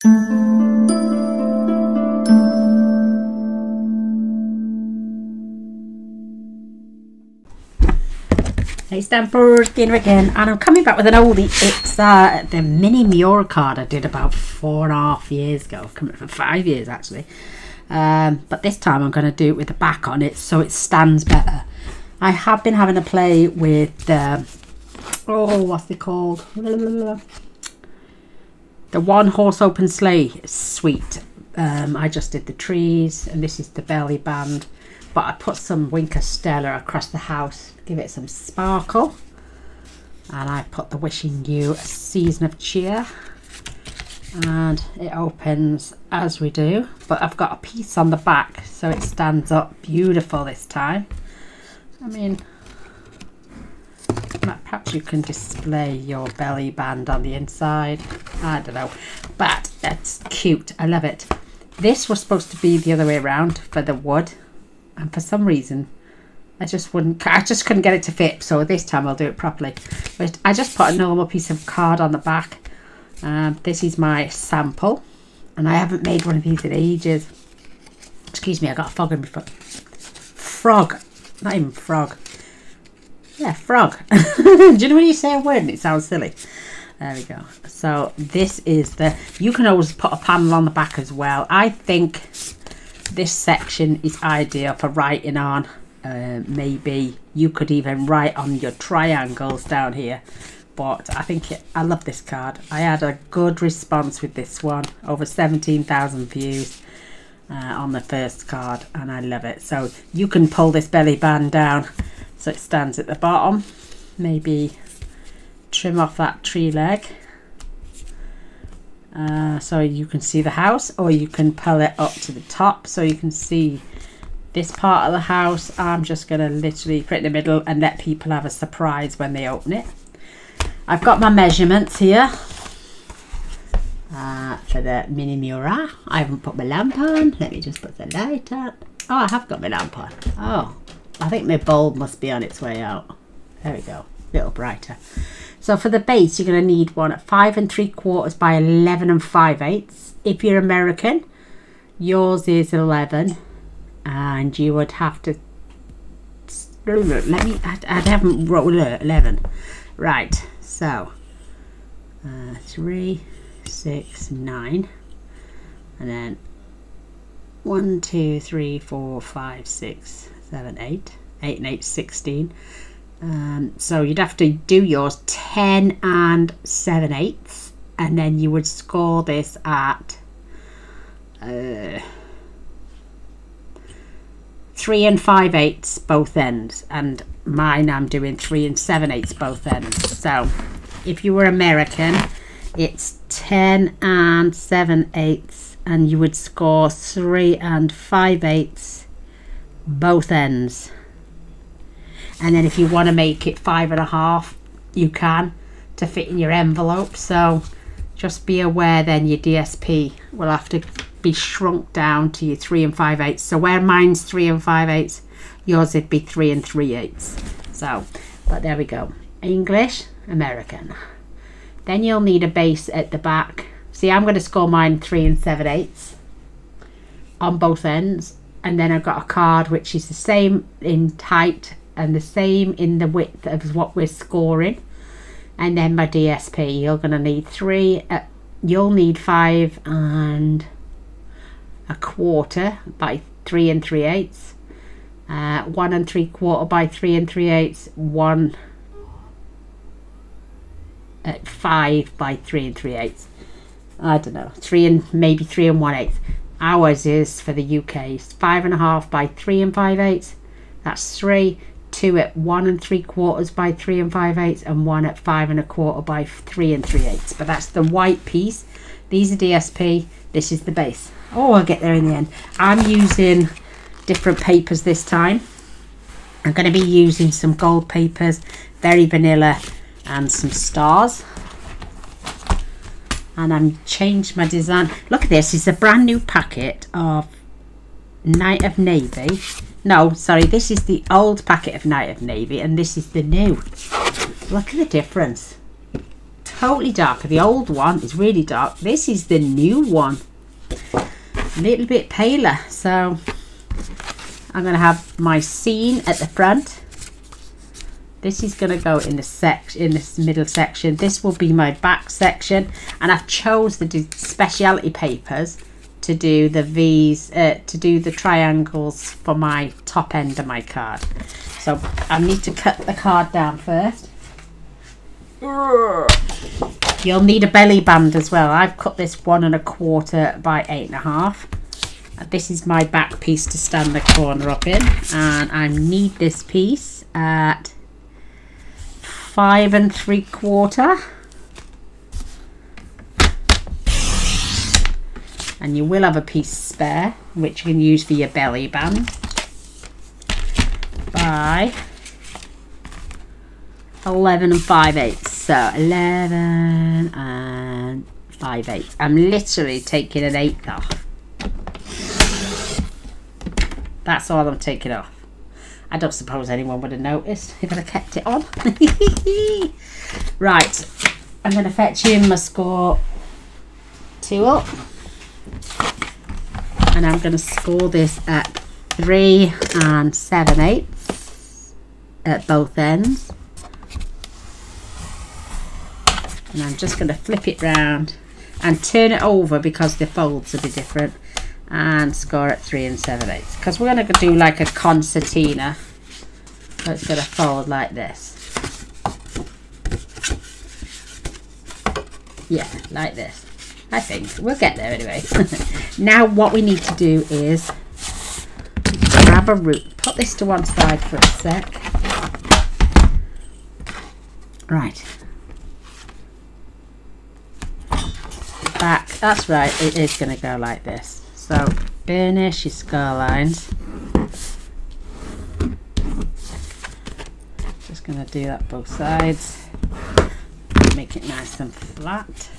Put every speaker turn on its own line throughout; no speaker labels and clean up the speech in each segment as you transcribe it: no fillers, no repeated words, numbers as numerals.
Hey Stampers, Gaynor again, and I'm coming back with an oldie. It's the mini Muira card I did about 4.5 years ago, coming for 5 years actually. But this time I'm going to do it with the back on it so it stands better. I have been having a play with the, what's it called? The one horse open sleigh suite. I just did the trees and this is the belly band. But I put some Winker Stella across the house to give it some sparkle. And I put the Wishing You a Season of Cheer. And it opens as we do. But I've got a piece on the back so it stands up beautiful this time. I mean, perhaps you can display your belly band on the inside. I don't know. But it's cute. I love it. This was supposed to be the other way around for the wood. And for some reason I just couldn't get it to fit, so this time I'll do it properly. But I just put a normal piece of card on the back. This is my sample and I haven't made one of these in ages. Excuse me, I got a frog in my foot. Frog, not even frog. Yeah, frog. Do you know when you say a word and it sounds silly? There we go. So this is the, you can always put a panel on the back as well. I think this section is ideal for writing on. Maybe you could even write on your triangles down here. But I think I love this card. I had a good response with this one. Over 17,000 views on the first card. And I love it. So you can pull this belly band down so it stands at the bottom. Maybe trim off that tree leg. So you can see the house, or you can pull it up to the top so you can see this part of the house. I'm just going to literally put it in the middle and let people have a surprise when they open it. I've got my measurements here for the mini Muira. I haven't put my lamp on. Let me just put the light on. Oh, I have got my lamp on. Oh, I think my bulb must be on its way out. There we go, a little brighter. So for the base, you're going to need one at 5 3/4 by 11 5/8. If you're American, yours is 11, and you would have to. Let me. I haven't wrote 11. Right. So 3, 6, 9, and then 1, 2, 3, 4, 5, 6, 7, 8. 8 and 8, 16. So you'd have to do yours 10 7/8, and then you would score this at 3 5/8 both ends, and mine I'm doing 3 7/8 both ends. So if you were American, it's 10 7/8, and you would score 3 5/8 both ends. And then if you want to make it 5 1/2, you can, to fit in your envelope. So just be aware then your DSP will have to be shrunk down to your 3 5/8. So where mine's 3 5/8, yours would be 3 3/8. So, but there we go. English, American. Then you'll need a base at the back. See, I'm going to score mine 3 7/8 on both ends. And then I've got a card which is the same in height and the same in the width of what we're scoring. And then my DSP, you're going to need 3, you'll need 5 1/4 by 3 3/8, 1 3/4 by 3 3/8, 1 at 5 by 3 3/8. I don't know, maybe 3 1/8. Ours is for the UK, 5 1/2 by 3 5/8. That's 3. 2 at 1 3/4 by 3 5/8, and 1 at 5 1/4 by 3 3/8. But that's the white piece. These are DSP. This is the base. Oh, I'll get there in the end. I'm using different papers this time. I'm going to be using some gold papers, very vanilla, and some stars. And I'm changed my design. Look at this. It's a brand new packet of Night of Navy. No, sorry, this is the old packet of Night of Navy, and this is the new. Look at the difference. totally darker. The old one is really dark. This is the new one, a little bit paler. So I'm going to have my scene at the front. This is going to go in this middle section. This will be my back section, and I've chose the speciality papers to do the V's, to do the triangles for my top end of my card. So I need to cut the card down first. You'll need a belly band as well. I've cut this 1 1/4 by 8 1/2. This is my back piece to stand the corner up in, and I need this piece at 5 3/4. And you will have a piece spare, which you can use for your belly band, by 11 5/8. So 11 5/8. I'm literally taking an 1/8 off. That's all I'm taking off. I don't suppose anyone would have noticed if I'd have kept it on. Right, I'm going to fetch in my score tool, and I'm going to score this at 3 7/8 at both ends. And I'm just going to flip it round and turn it over because the folds will be different, and score at 3 7/8, because we're going to do like a concertina. So it's going to fold like this. Yeah, like this. I think we'll get there anyway. Now what we need to do is grab a root, put this to one side for a sec. Right, back, that's right, it is going to go like this. So burnish your score lines. Just going to do that both sides, make it nice and flat.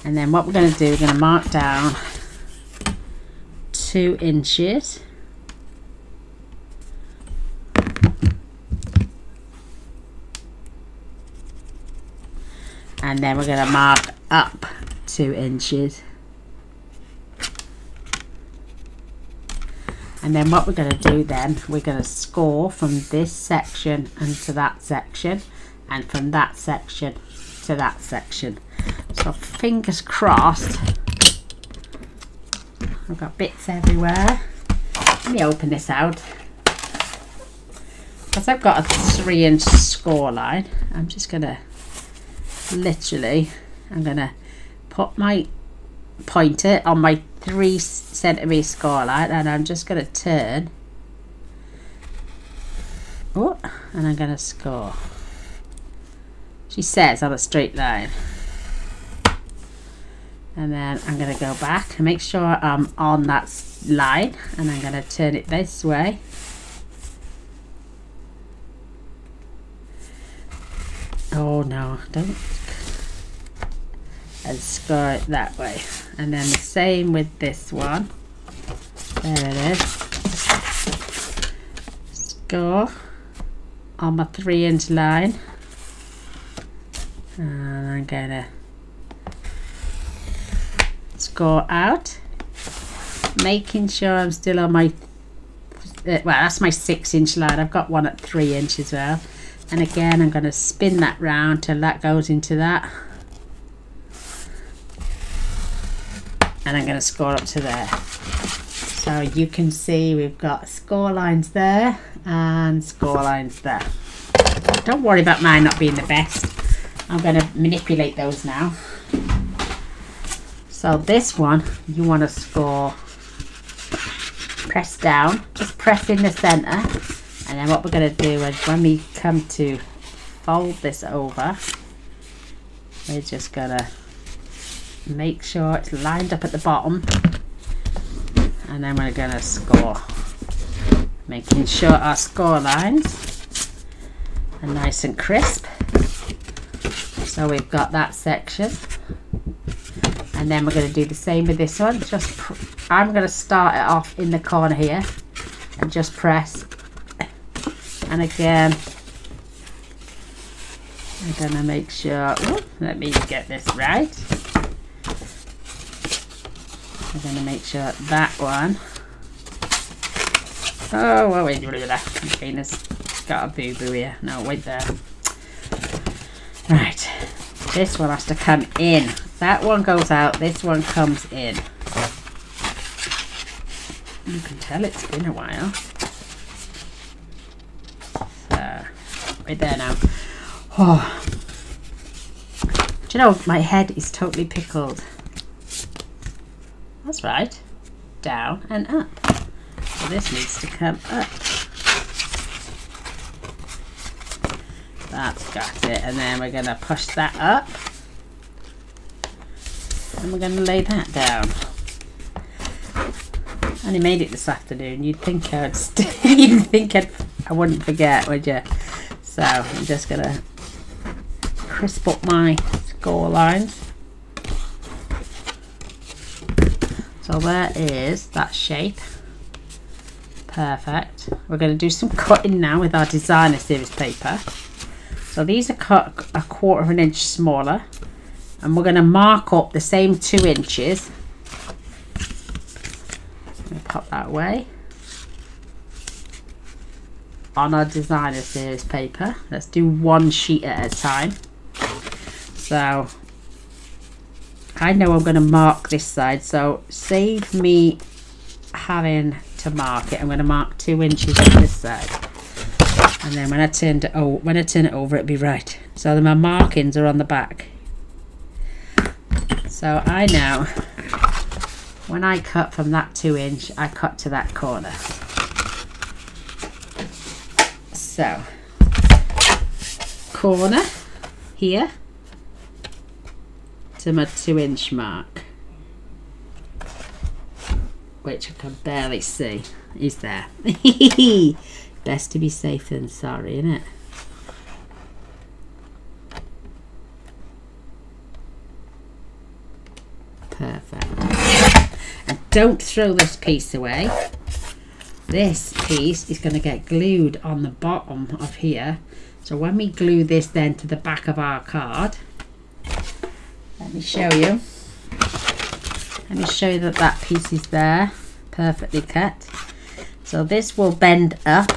And then what we're going to do, we're going to mark down 2 inches. And then we're going to mark up 2 inches. And then what we're going to do then, we're going to score from this section and to that section, and from that section to that section. So fingers crossed. I've got bits everywhere. Let me open this out. Because I've got a 3-inch score line, I'm just going to literally, I'm going to put my pointer on my 3 centimetre score line, and I'm just going to turn. Oh, and I'm going to score. She says on a straight line. And then I'm going to go back and make sure I'm on that line, and I'm going to turn it this way. Oh no, don't. And score it that way. And then the same with this one. There it is. Score on my 3-inch line. And I'm going to score out, making sure I'm still on my well, that's my 6-inch line. I've got one at 3 inches as well, and again I'm going to spin that round till that goes into that, and I'm going to score up to there. So you can see we've got score lines there and score lines there. Don't worry about mine not being the best. I'm going to manipulate those now. So this one, you want to score, press down, just press in the center, and then what we're going to do is when we come to fold this over, we're just going to make sure it's lined up at the bottom, and then we're going to score, making sure our score lines are nice and crisp. So we've got that section. And then we're going to do the same with this one. Just I'm going to start it off in the corner here and just press, and again I'm gonna make sure, let me get this right. I'm gonna make sure that one, oh, well, wait, Gaynors got a boo-boo here. No, wait there. Right, this one has to come in. That one goes out, this one comes in. You can tell it's been a while. So, right there now. Oh, do you know, my head is totally pickled. That's right, down and up. So this needs to come up. That's got it, and then we're going to push that up. And we're going to lay that down. I only made it this afternoon. You'd think I'd I wouldn't forget, would you? So I'm just going to crisp up my score lines. So there is that shape. Perfect. We're going to do some cutting now with our designer series paper. So these are cut 1/4 of an inch smaller, and we're going to mark up the same 2 inches. Let me pop that away. On our designer series paper. Let's do 1 sheet at a time. So I know I'm going to mark this side, so save me having to mark it. I'm going to mark 2 inches on this side, and then when I turn it over, it'll be right. So then my markings are on the back. So I know when I cut from that 2 inch, I cut to that corner. So corner here to my 2 inch mark, which I can barely see. Is there? Best to be safe than sorry, isn't it? Perfect. And don't throw this piece away. This piece is going to get glued on the bottom of here. So when we glue this then to the back of our card, let me show you. Let me show you that that piece is there, perfectly cut. So this will bend up.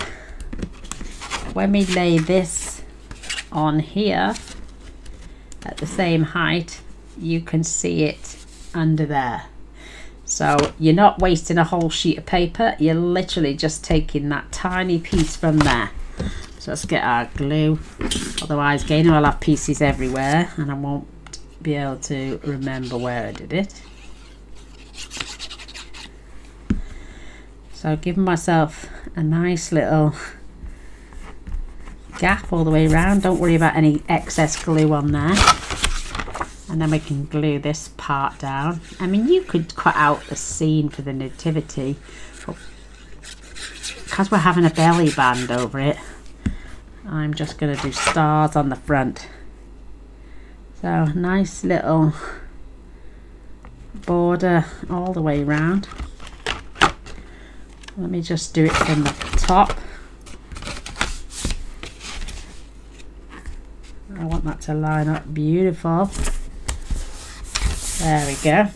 When we lay this on here at the same height, you can see it under there. So you're not wasting a whole sheet of paper, you're literally just taking that tiny piece from there. So let's get our glue, otherwise Gaynor will have pieces everywhere and I won't be able to remember where I did it. So I've given myself a nice little gap all the way around. Don't worry about any excess glue on there. And then we can glue this part down. I mean, you could cut out the scene for the nativity, but because we're having a belly band over it, I'm just going to do stars on the front. So nice little border all the way around. Let me just do it from the top. I want that to line up beautiful. There we go.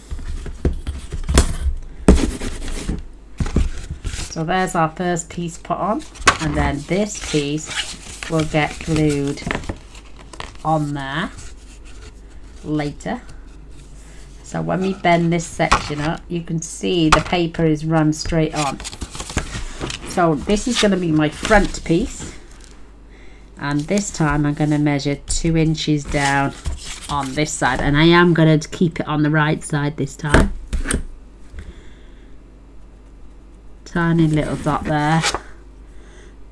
So there's our first piece put on, and then this piece will get glued on there later. So when we bend this section up, you can see the paper is run straight on. So this is going to be my front piece, and this time I'm going to measure 2 inches down on this side, and I am going to keep it on the right side this time. Tiny little dot there.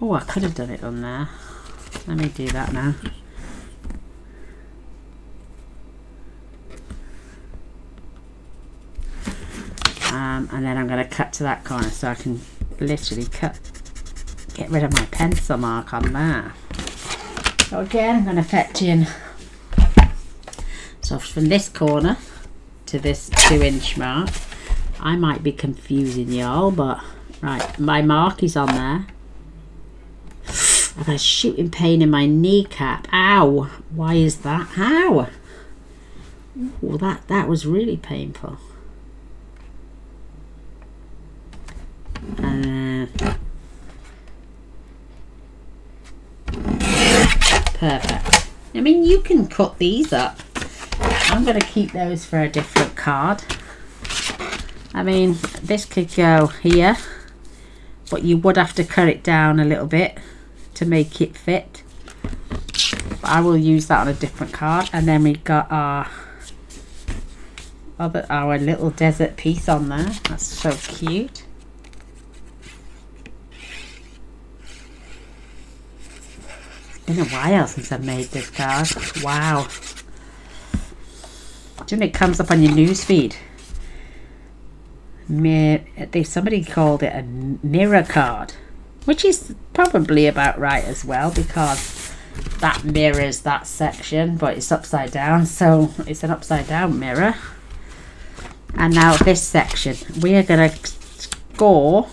Oh, I could have done it on there. Let me do that now. And then I'm going to cut to that corner so I can literally get rid of my pencil mark on there. So again, I'm going to fetch in. So from this corner to this 2 inch mark, I might be confusing y'all, but right, my mark is on there. I've got a shooting pain in my kneecap. Ow! Why is that? Ow! Well, that was really painful. Perfect. I mean, you can cut these up. I'm going to keep those for a different card. I mean, this could go here, but you would have to cut it down a little bit to make it fit. But I will use that on a different card. And then we've got our little desert piece on there. That's so cute. It's been a while since I've made this card. Wow. Do you know it comes up on your news feed? Somebody called it a mirror card, which is probably about right as well, because that mirrors that section, but it's upside down, so it's an upside down mirror. And now this section, we are going to score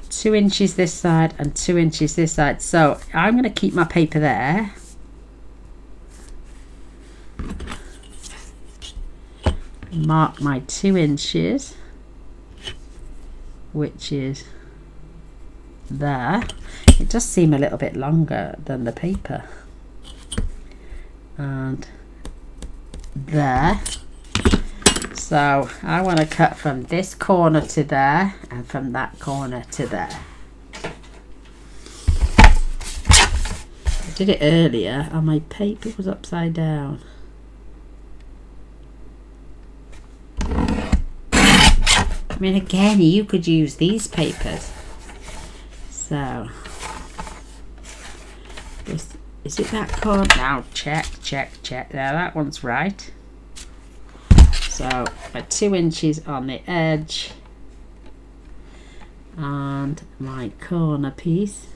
2 inches this side and 2 inches this side. So I'm going to keep my paper there. Mark my 2 inches, which is there. It does seem a little bit longer than the paper. And there. So I want to cut from this corner to there and from that corner to there. I did it earlier and my paper was upside down. I mean, again, you could use these papers. So, is it that corner? Now check. There, that one's right. So, my 2 inches on the edge and my corner piece.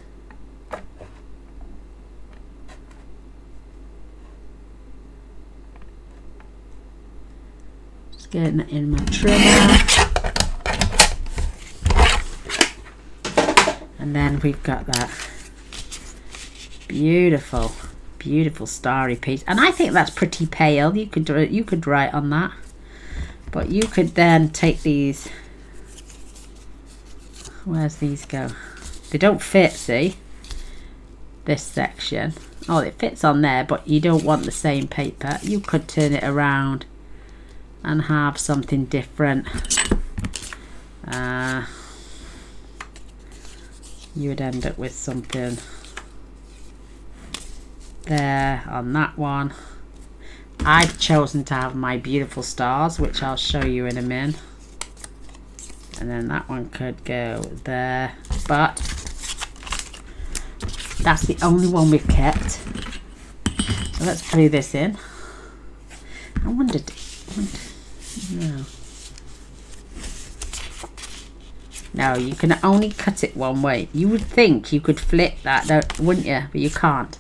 Just getting that in my trimmer. And then we've got that beautiful, beautiful starry piece. And I think that's pretty pale. You could do it, you could write on that. But you could then take these. Where's these go? They don't fit, see? This section. Oh, it fits on there, but you don't want the same paper. You could turn it around and have something different. You would end up with something there on that one. I've chosen to have my beautiful stars, which I'll show you in a minute. And then that one could go there, but that's the only one we've kept. So let's glue this in. I wondered, no, you can only cut it one way. You would think you could flip that, wouldn't you? But you can't.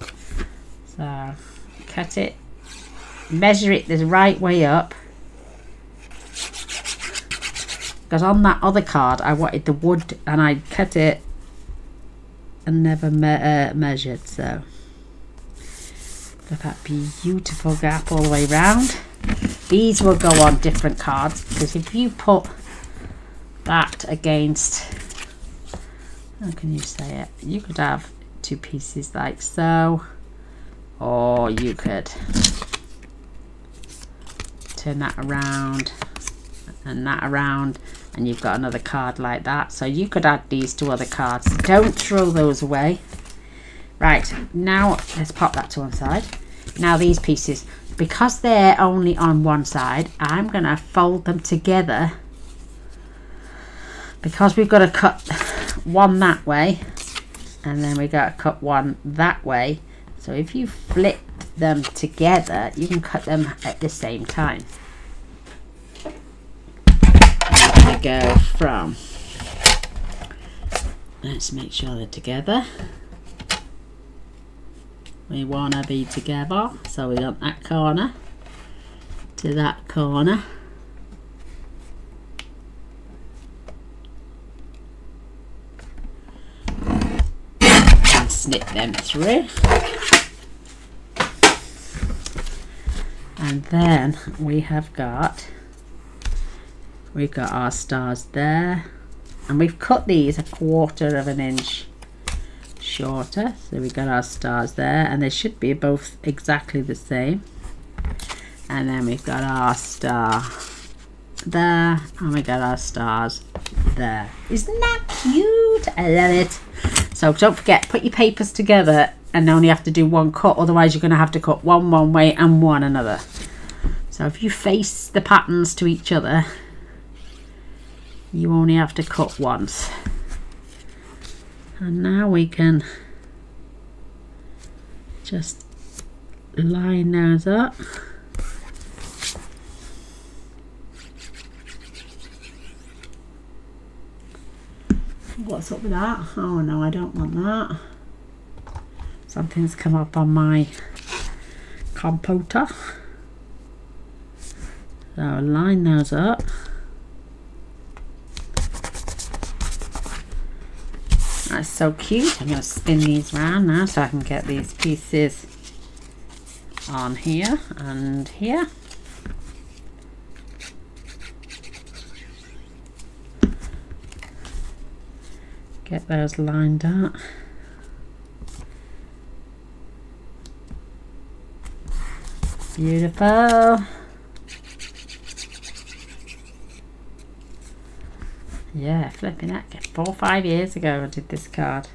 So cut it, measure it the right way up. Because on that other card I wanted the wood and I cut it and never measured. So got that beautiful gap all the way around. These will go on different cards, because if you put that against, how can you say it, you could have two pieces like so, or you could turn that around and that around, and you've got another card like that. So you could add these to other cards. Don't throw those away. Right, now let's pop that to one side. Now these pieces, because they're only on one side, I'm gonna fold them together, because we've got to cut one that way and then we got to cut one that way. So if you flip them together, you can cut them at the same time. I'm going to go from, let's make sure they're together. We want to be together, so we want that corner to that corner. snip them through. And then we've got our stars there, and we've cut these 1/4 of an inch shorter, so we got our stars there, and they should be both exactly the same. And then we've got our star there, and we got our stars there. Isn't that cute? I love it. So don't forget, put your papers together and only have to do one cut, otherwise you're going to have to cut one way and one another. So if you face the patterns to each other, you only have to cut once. And now we can just line those up. What's up with that? Oh no, I don't want that. Something's come up on my computer. So line those up. That's so cute. I'm going to spin these round now so I can get these pieces on here and here. Get those lined up. Beautiful. Yeah, flipping heck. 4 or 5 years ago I did this card.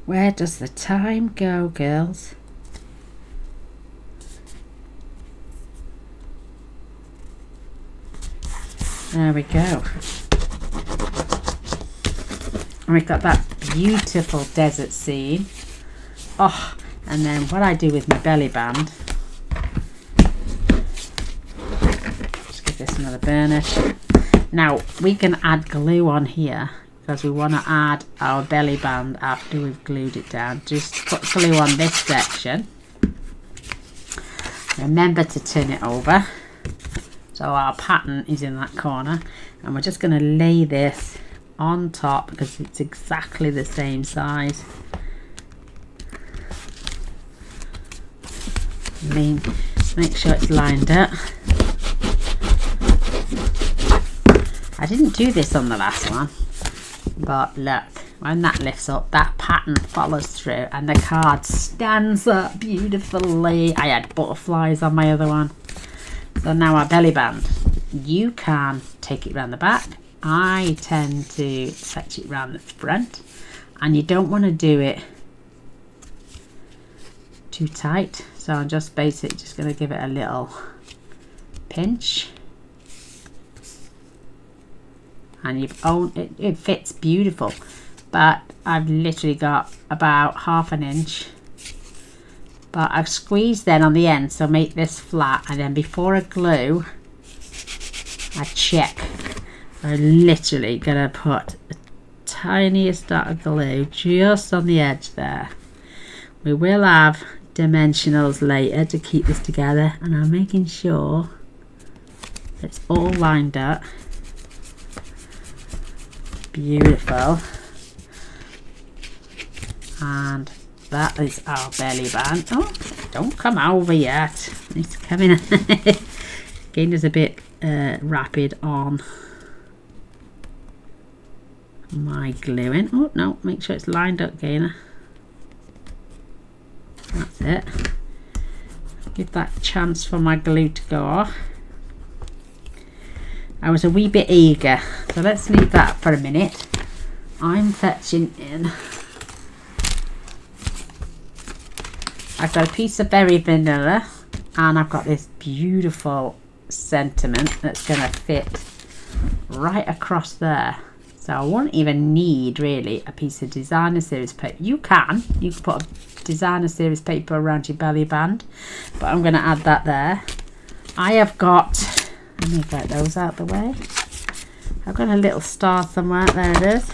Where does the time go, girls? There we go. And we've got that beautiful desert scene. Oh, and then what I do with my belly band, just give this another burnish. Now we can add glue on here because we want to add our belly band after we've glued it down. Just put glue on this section. Remember to turn it over so our pattern is in that corner, and we're just going to lay this on top because it's exactly the same size. Make sure it's lined up. I didn't do this on the last one, but look, when that lifts up, that pattern follows through and the card stands up beautifully. I had butterflies on my other one. So now our belly band, you can take it around the back. I tend to fetch it round the front, and you don't want to do it too tight. So I'm just basically just going to give it a little pinch. And it fits beautiful, but I've literally got about 1/2 inch, but I've squeezed then on the end, so make this flat, and then before I glue I check. I'm literally gonna put the tiniest dot of glue just on the edge there. We will have dimensionals later to keep this together, and I'm making sure it's all lined up. Beautiful. And that is our belly band. Oh, don't come over yet. It's coming. Again, is a bit rapid on my gluing. Oh no, make sure it's lined up, Gaynor. That's it. Give that chance for my glue to go off. I was a wee bit eager, so let's leave that for a minute. I'm fetching in. I've got a piece of berry vanilla, and I've got this beautiful sentiment that's going to fit right across there. So I won't even need really a piece of designer series paper. You can put a designer series paper around your belly band, but I'm going to add that there. I have got, let me get those out the way. I've got a little star somewhere. There it is.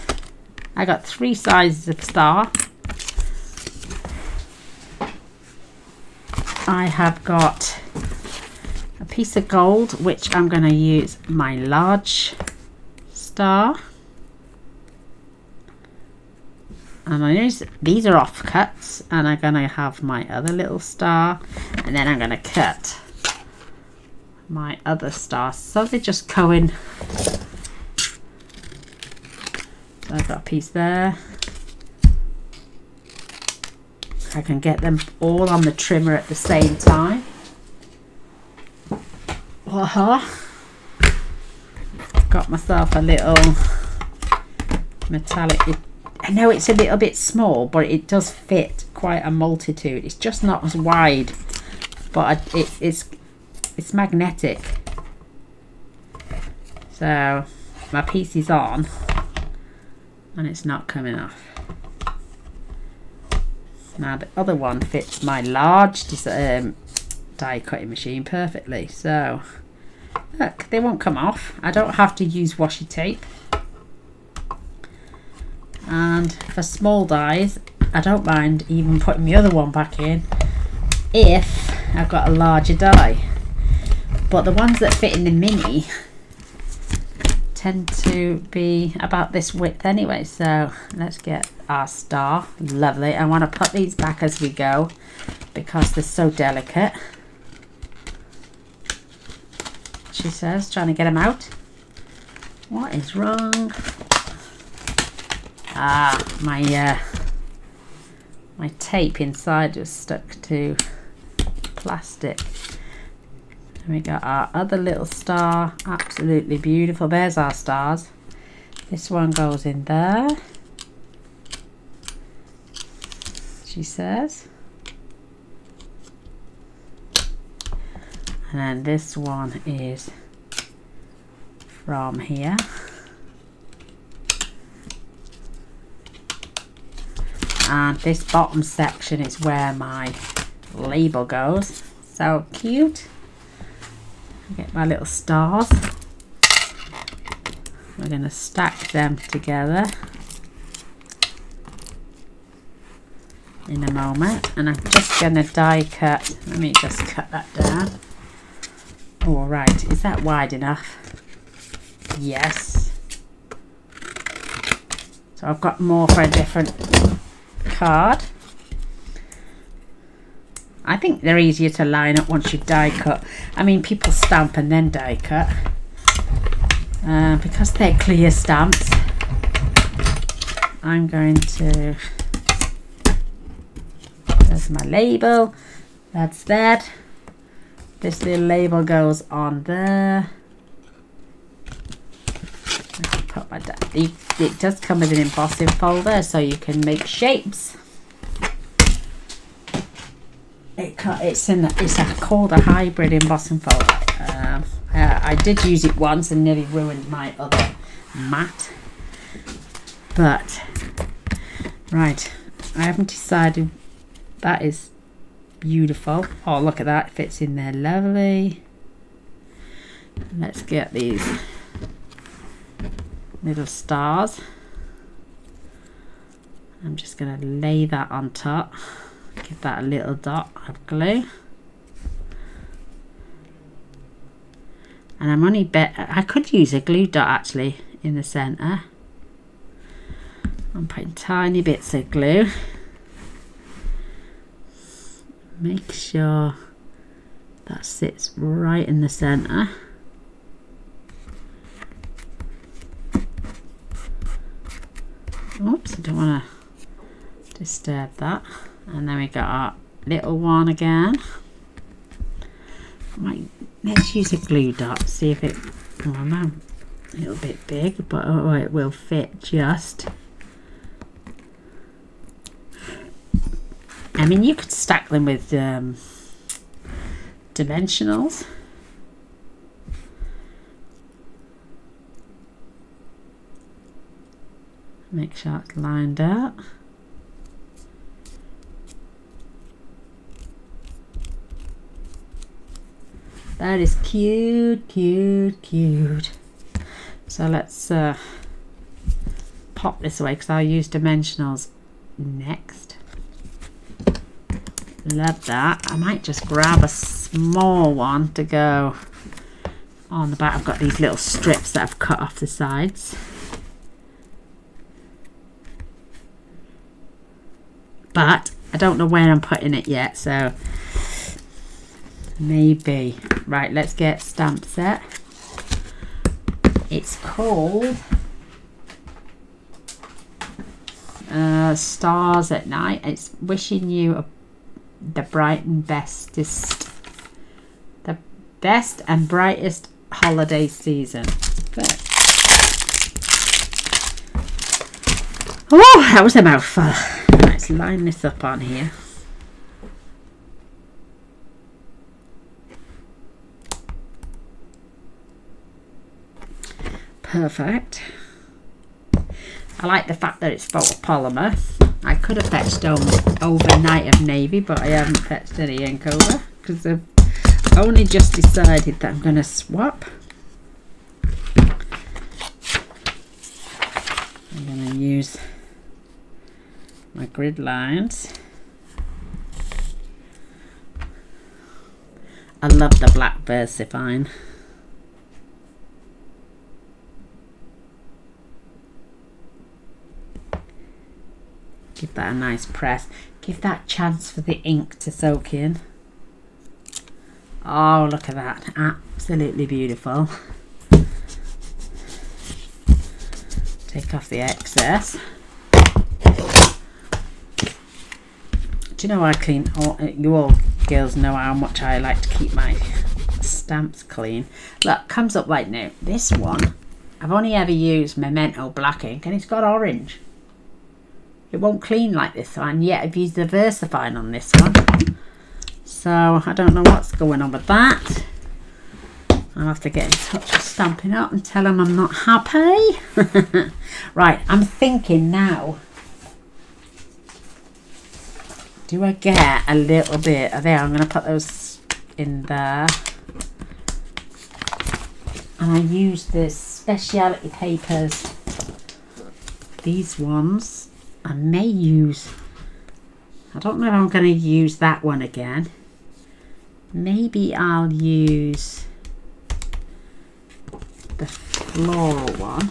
I got 3 sizes of star. I have got a piece of gold, which I'm going to use my large star. And these are offcuts, and I'm going to have my other little star, and then I'm going to cut my other star so they just go in. So I've got a piece there. I can get them all on the trimmer at the same time. Got myself a little metallic. I know it's a little bit small, but it does fit quite a multitude. It's just not as wide, but it's magnetic. So my piece is on and it's not coming off. Now the other one fits my large die cutting machine perfectly. So look, they won't come off. I don't have to use washi tape. And for small dies, I don't mind even putting the other one back in if I've got a larger die. But the ones that fit in the mini tend to be about this width anyway. So let's get our star. Lovely. I want to put these back as we go because they're so delicate. She says, trying to get them out. What is wrong? Ah, my tape inside was stuck to plastic. And we got our other little star, absolutely beautiful. There's our stars. This one goes in there, she says. And then this one is from here. And this bottom section is where my label goes. So cute. Get my little stars. We're going to stack them together in a moment. And I'm just going to die cut. Let me just cut that down. All right, is that wide enough? Yes. So I've got more for a different card. I think they're easier to line up once you die cut. I mean, people stamp and then die cut because they're clear stamps. I'm going to, there's my label, that's that. This little label goes on there. Put my it does come with an embossing folder so you can make shapes. It's called a hybrid embossing folder. I did use it once and nearly ruined my other mat. But right, I haven't decided. That is beautiful. Oh, look at that, it fits in there lovely. Let's get these little stars. I'm just going to lay that on top, give that a little dot of glue, and I'm only I could use a glue dot actually in the center. I'm putting tiny bits of glue. Make sure that sits right in the center. Oops, I don't want to disturb that. And then we got our little one again. Let's use a glue dot, see if it, oh no, a little bit big, but oh, it will fit just. I mean, you could stack them with dimensionals. Make sure it's lined up. That is cute, cute, cute. So let's pop this away because I'll use dimensionals next. Love that. I might just grab a small one to go on the back. I've got these little strips that I've cut off the sides. but I don't know where I'm putting it yet, so maybe. Right, let's get stamp set. It's called Stars at Night. It's wishing you the bright and bestest, the best and brightest holiday season. But, oh, that was a mouthful. Let's line this up on here. Perfect. I like the fact that it's photopolymer. I could have fetched overnight of navy, but I haven't fetched any ink over because I've only just decided that I'm going to swap. I'm going to use my grid lines. I love the black VersaFine. Give that a nice press. Give that chance for the ink to soak in. Oh, look at that. Absolutely beautiful. Take off the excess. Do you know I clean? You all girls know how much I like to keep my stamps clean. Look, comes up like new. This one, I've only ever used Memento black ink and it's got orange. It won't clean like this one, and yet I've used the VersaFine on this one. So I don't know what's going on with that. I'll have to get in touch with Stampin' Up and tell them I'm not happy. Right, I'm thinking now. Do I get a little bit of there? I'm going to put those in there. And I use the speciality papers. These ones. I may use, I don't know if I'm going to use that one again. Maybe I'll use the floral one.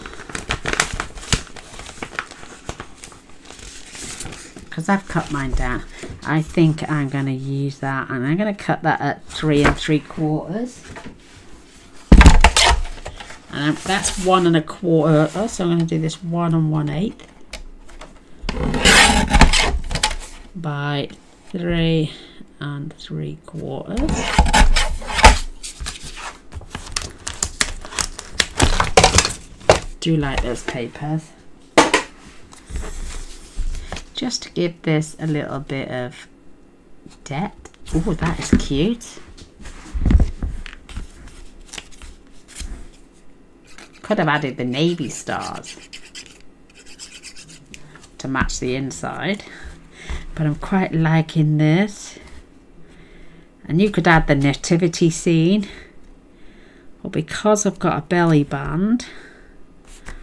Because I've cut mine down. I think I'm going to use that, and I'm going to cut that at 3 3/4. And that's 1 1/4. So I'm going to do this 1 1/8. By 3 3/4. Do like those papers. Just to give this a little bit of depth. Oh, that is cute. Could have added the navy stars to match the inside. But I'm quite liking this. And you could add the nativity scene. But because I've got a belly band,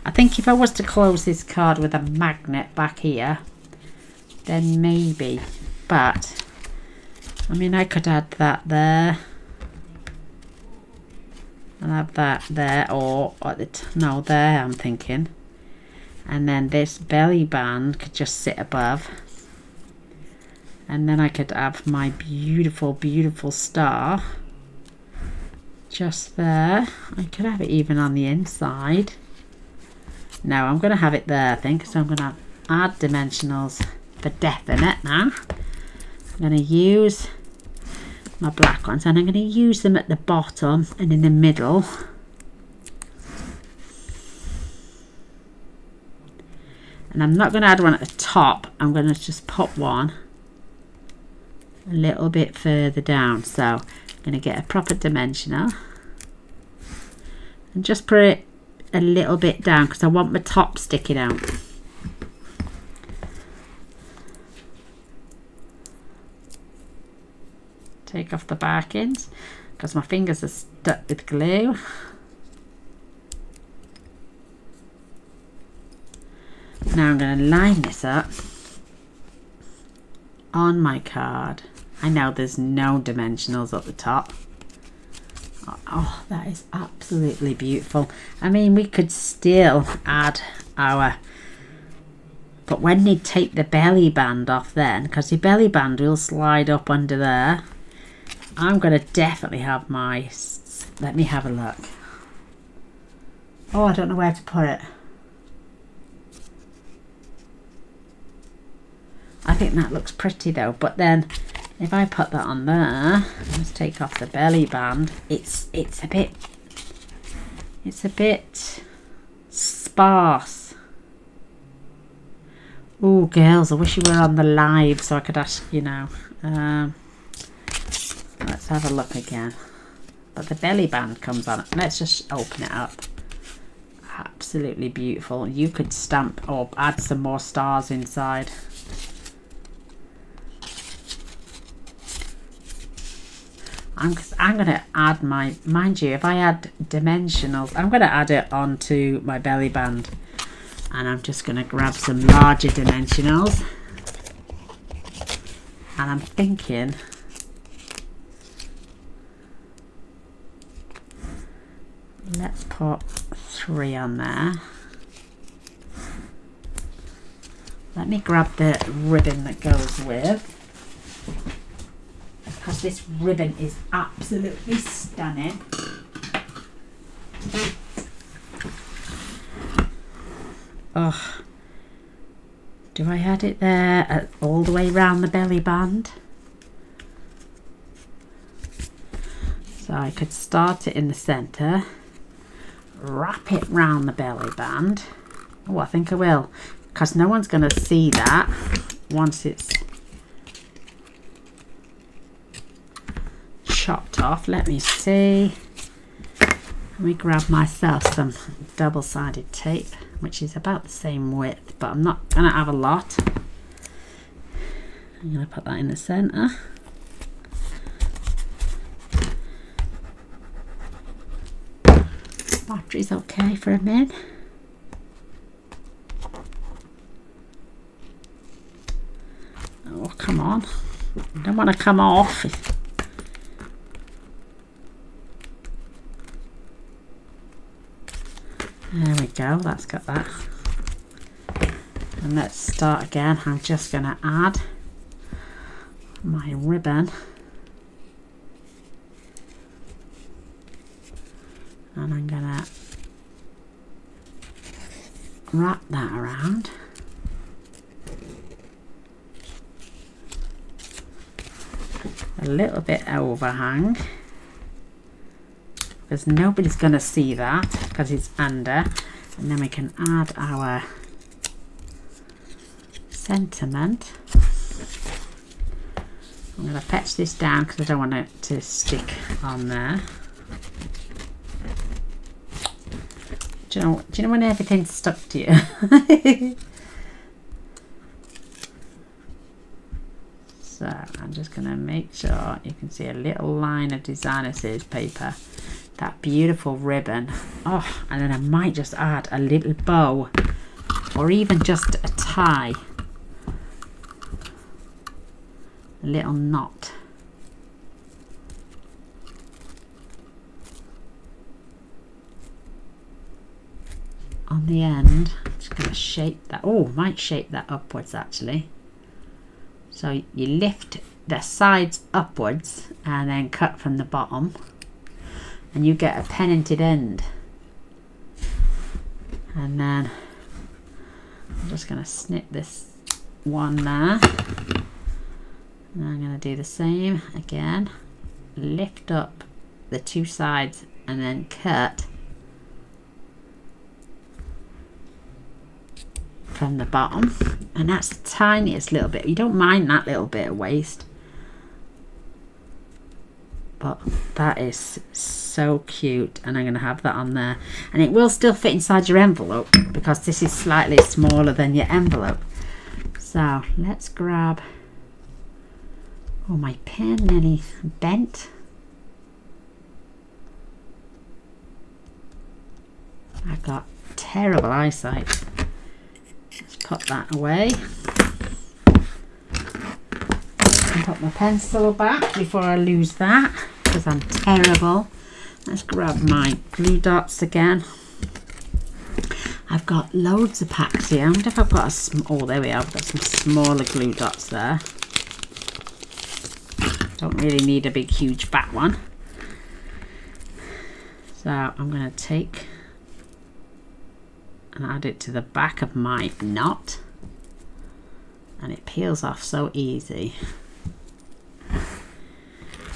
I think if I was to close this card with a magnet back here, then maybe. But, I mean, I could add that there. And have that there, or at the no, there I'm thinking. And then this belly band could just sit above. And then I could have my beautiful, beautiful star just there. I could have it even on the inside. No, I'm going to have it there, I think. So I'm going to add dimensionals for definite now. I'm going to use my black ones, and I'm going to use them at the bottom and in the middle. And I'm not going to add one at the top. I'm going to just put one a little bit further down. So I'm going to get a proper dimensional and just put it a little bit down because I want my top sticking out. Take off the backings because my fingers are stuck with glue. Now I'm going to line this up on my card. I know there's no dimensionals at the top. Oh, that is absolutely beautiful. I mean, we could still add our But when they take the belly band off then, because the belly band will slide up under there, I'm going to definitely have my, let me have a look. Oh, I don't know where to put it. I think that looks pretty though, but then if I put that on there, let's take off the belly band, it's a bit sparse. Oh girls, I wish you were on the live so I could ask, you know. Let's have a look again. But the belly band comes on it. Let's just open it up. Absolutely beautiful. You could stamp or add some more stars inside. I'm going to add my, mind you, if I add dimensionals, I'm going to add it onto my belly band. And I'm just going to grab some larger dimensionals. And I'm thinking, let's put 3 on there. Let me grab the ribbon that goes with, because this ribbon is absolutely stunning. Oh, do I add it there all the way around the belly band? So I could start it in the centre, wrap it round the belly band. Oh, I think I will, because no one's going to see that once it's chopped off. Let me see. Let me grab myself some double-sided tape, which is about the same width, but I'm not going to have a lot. I'm going to put that in the centre. Battery's okay for a minute. Oh, come on. I don't want to come off. There we go, that's got that. And let's start again. I'm just going to add my ribbon. And I'm going to wrap that around. A little bit overhang, because nobody's going to see that because it's under. And then we can add our sentiment. I'm going to fetch this down because I don't want it to stick on there. Do you know when everything's stuck to you? So I'm just going to make sure you can see a little line of designer series paper. That beautiful ribbon. Oh, and then I might just add a little bow, or even just a tie. A little knot. On the end, I'm just going to shape that. Oh, might shape that upwards actually. So you lift the sides upwards and then cut from the bottom, and you get a pendented end. And then I'm just going to snip this one there, and I'm going to do the same again. Lift up the two sides and then cut from the bottom, and that's the tiniest little bit. You don't mind that little bit of waste, but that is so cute, and I'm going to have that on there, and it will still fit inside your envelope because this is slightly smaller than your envelope. So let's grab, oh, my pen nearly bent. I've got terrible eyesight. Let's put that away. And put my pencil back before I lose that, because I'm terrible. Let's grab my glue dots again. I've got loads of packs here. I wonder if I've got a oh, there we are. I've got some smaller glue dots there. Don't really need a big huge fat one. So I'm going to take and add it to the back of my knot, and it peels off so easy.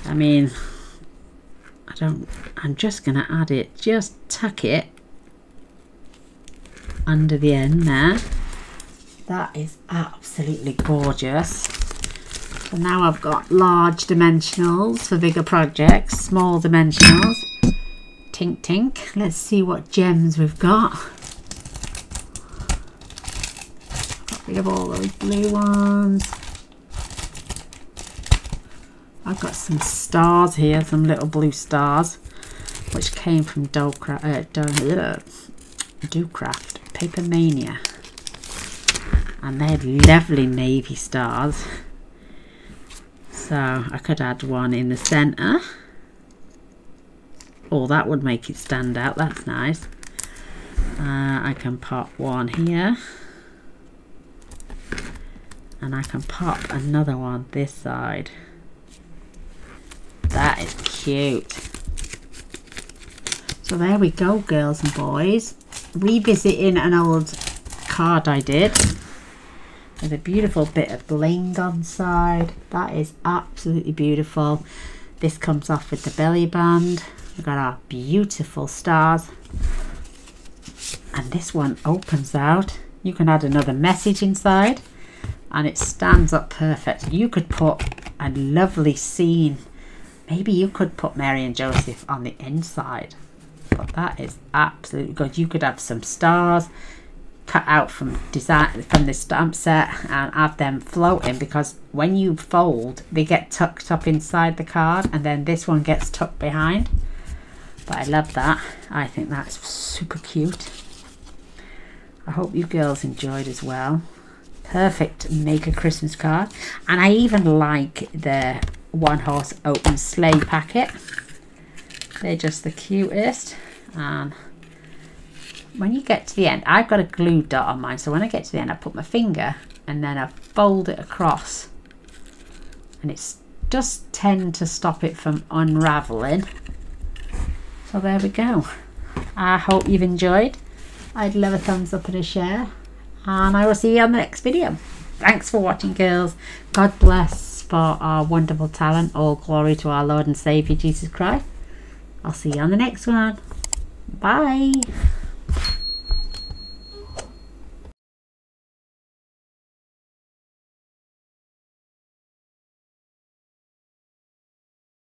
I mean, I'm just going to add it, just tuck it under the end there. That is absolutely gorgeous. So now I've got large dimensionals for bigger projects, small dimensionals. Tink tink. Let's see what gems we've got. Got rid of all those blue ones. I've got some stars here, some little blue stars, which came from Docraft Paper Mania, and they're lovely navy stars. So I could add one in the centre. Oh, that would make it stand out. That's nice. I can pop one here, and I can pop another one this side. That is cute. So there we go, girls and boys. Revisiting an old card I did. There's a beautiful bit of bling on the side. That is absolutely beautiful. This comes off with the belly band. We've got our beautiful stars. And this one opens out. You can add another message inside, and it stands up perfect. You could put a lovely scene. Maybe you could put Mary and Joseph on the inside, but that is absolutely good. You could have some stars cut out from the stamp set and have them floating, because when you fold they get tucked up inside the card, and then this one gets tucked behind. But I love that. I think that's super cute. I hope you girls enjoyed as well. Perfect make a Christmas card. And I even like the one horse open sleigh packet. They're just the cutest. And when you get to the end, I've got a glue dot on mine, so when I get to the end I put my finger and then I fold it across, and it's just tend to stop it from unraveling. So there we go. I hope you've enjoyed. I'd love a thumbs up and a share, and I will see you on the next video. Thanks for watching, girls. God bless for our wonderful talent. All glory to our Lord and Saviour Jesus Christ. I'll see you on the next one. Bye.